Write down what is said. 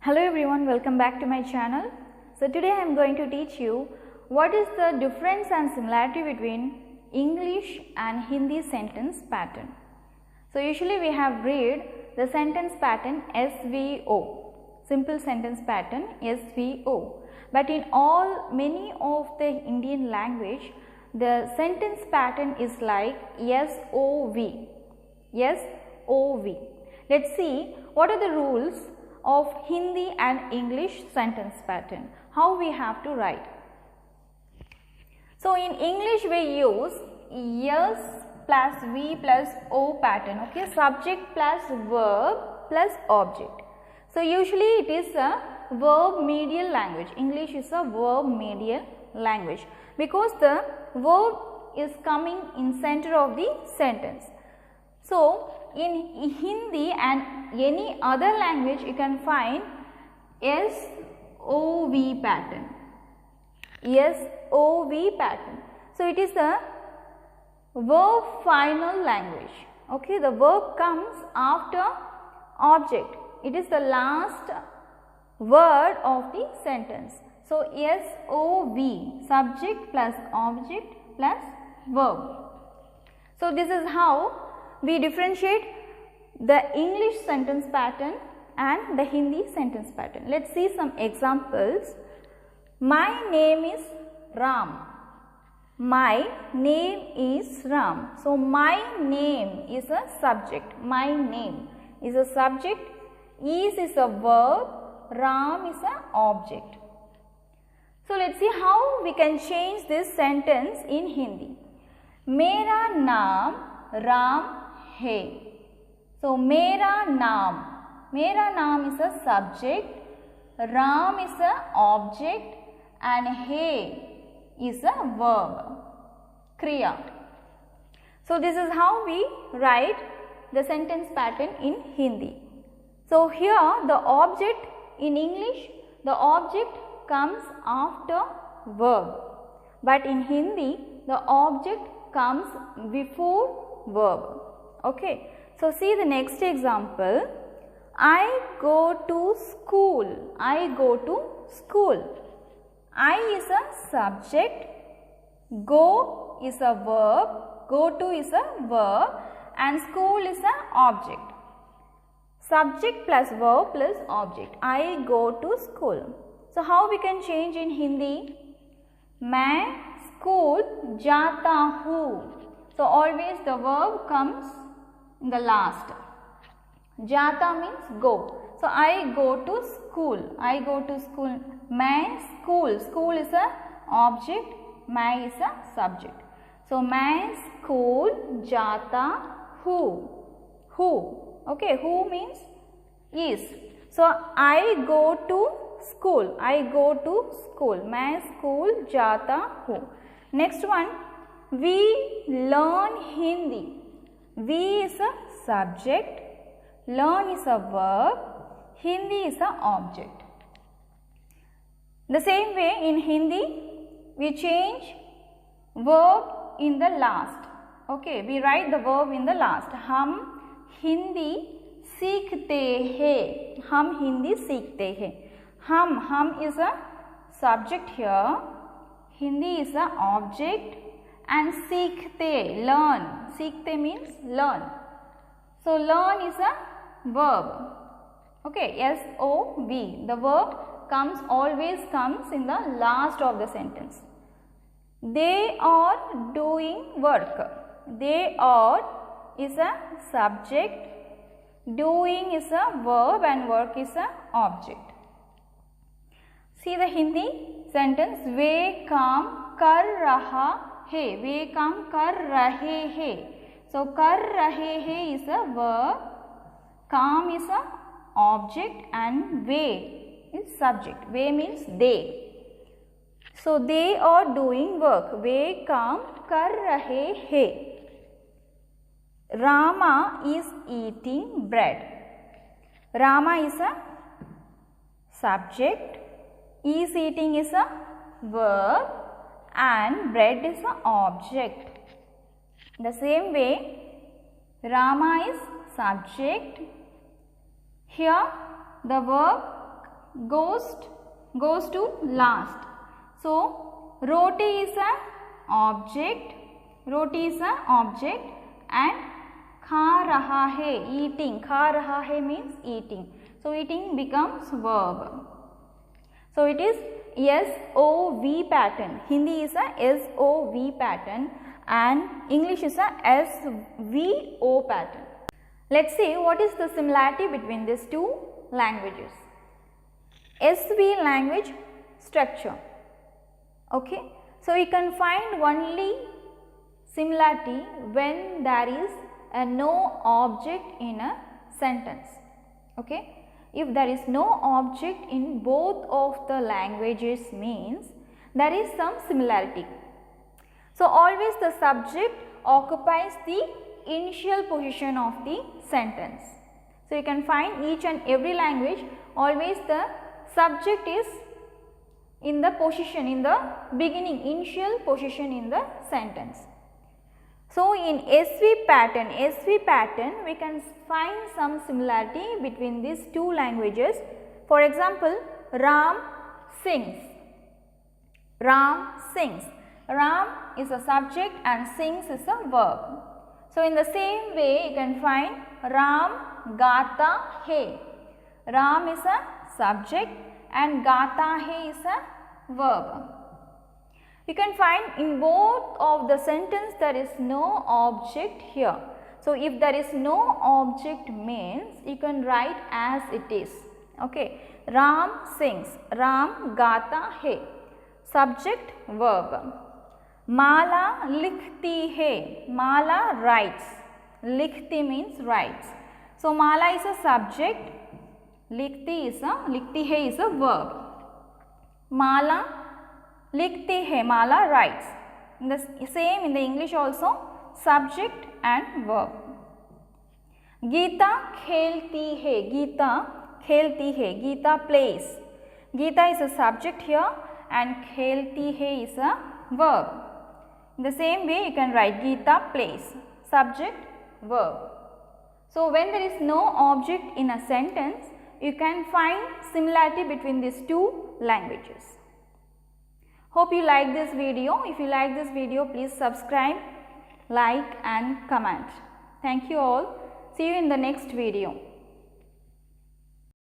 Hello everyone, welcome back to my channel. So today I am going to teach you what is the difference and similarity between English and Hindi sentence pattern. So usually we have read the sentence pattern SVO, simple sentence pattern SVO, but in many of the Indian language the sentence pattern is like SOV. SOV. Let's see what are the rules of Hindi and English sentence pattern, how we have to write. So in English we use S plus V plus O pattern, okay, subject plus verb plus object. So usually it is a verb medial language. English is a verb medial language because the verb is coming in center of the sentence. So in Hindi and any other language you can find SOV pattern. SOV pattern. So it is the verb final language. Okay, the verb comes after object. It is the last word of the sentence. So SOV, subject plus object plus verb. So this is how we differentiate the English sentence pattern and the Hindi sentence pattern. Let's see some examples. My name is Ram. My name is Ram. So my name is a subject. My name is a subject. Is a verb. Ram is an object. So let's see how we can change this sentence in Hindi. Mera naam Ram hai. So mera naam is a subject, Ram is a object and hai is a verb, kriya. So this is how we write the sentence pattern in Hindi. So here the object in English, the object comes after verb, but in Hindi the object comes before verb. Okay, so see the next example. I go to school. I go to school. I is a subject, go is a verb, go to is a verb and school is an object. Subject plus verb plus object. I go to school. So how we can change in Hindi? मैं school जाता हूँ. So always the verb comes in the last. Jata means go. So I go to school. I go to school. मैं school. School is a object. मैं is a subject. So मैं school जाता हूँ. Who? Okay. Who means is. So I go to school. I go to school. मैं school जाता हूँ. Next one. We learn Hindi. We is a subject, learn is a verb, Hindi is a object. The same way in Hindi, we change verb in the last. Okay, we write the verb in the last. हम हिंदी सीखते हैं. हम हिंदी सीखते हैं. हम is a subject here. Hindi is a object. And सीखते, learn. सीखते means learn. So learn is a verb. Okay, SOV. The verb always comes in the last of the sentence. They are doing work. They are is a subject. Doing is a verb and work is a object. See the Hindi sentence. वे काम कर रहा है. वे काम कर रहे हैं. So कर रहे हैं is a verb, काम is a object and way is subject. Way means they. So they are doing work. वे काम कर रहे हैं. Rama is eating bread. Rama is a subject. Is eating is a verb. And bread is an object. The same way, Rama is subject. Here the verb goes to last. So roti is an object. Roti is an object and kha raha hai, eating. Kha raha hai means eating. So eating becomes verb. So it is SOV pattern. Hindi is a SOV pattern and English is a SVO pattern. Let's see what is the similarity between these two languages. SV language structure. Okay. So you can find only similarity when there is a no object in a sentence. Okay. If there is no object in both of the languages means there is some similarity. So always the subject occupies the initial position of the sentence. So you can find each and every language always the subject is in the position, in the beginning, initial position in the sentence. So in SV pattern we can find some similarity between these two languages. For example, Ram sings. Ram sings. Ram is a subject and sings is a verb. So in the same way you can find Ram gata hai. Ram is a subject and gata hai is a verb. You can find in both of the sentence there is no object here. So if there is no object means you can write as it is. Okay. Ram sings. Ram gata hai. Subject verb. Mala likhti hai. Mala writes. Likhti means writes. So Mala is a subject. Likhti hai is a verb. Mala likhti hai, Mala writes. In the same in the English also, subject and verb. Geeta khelti hai, Geeta khelti hai, Geeta plays. Geeta is a subject here and khelti hai is a verb. In the same way you can write Geeta plays, subject, verb. So when there is no object in a sentence, you can find similarity between these two languages. Hope you like this video. If you like this video, please subscribe, like and comment. Thank you all. See you in the next video.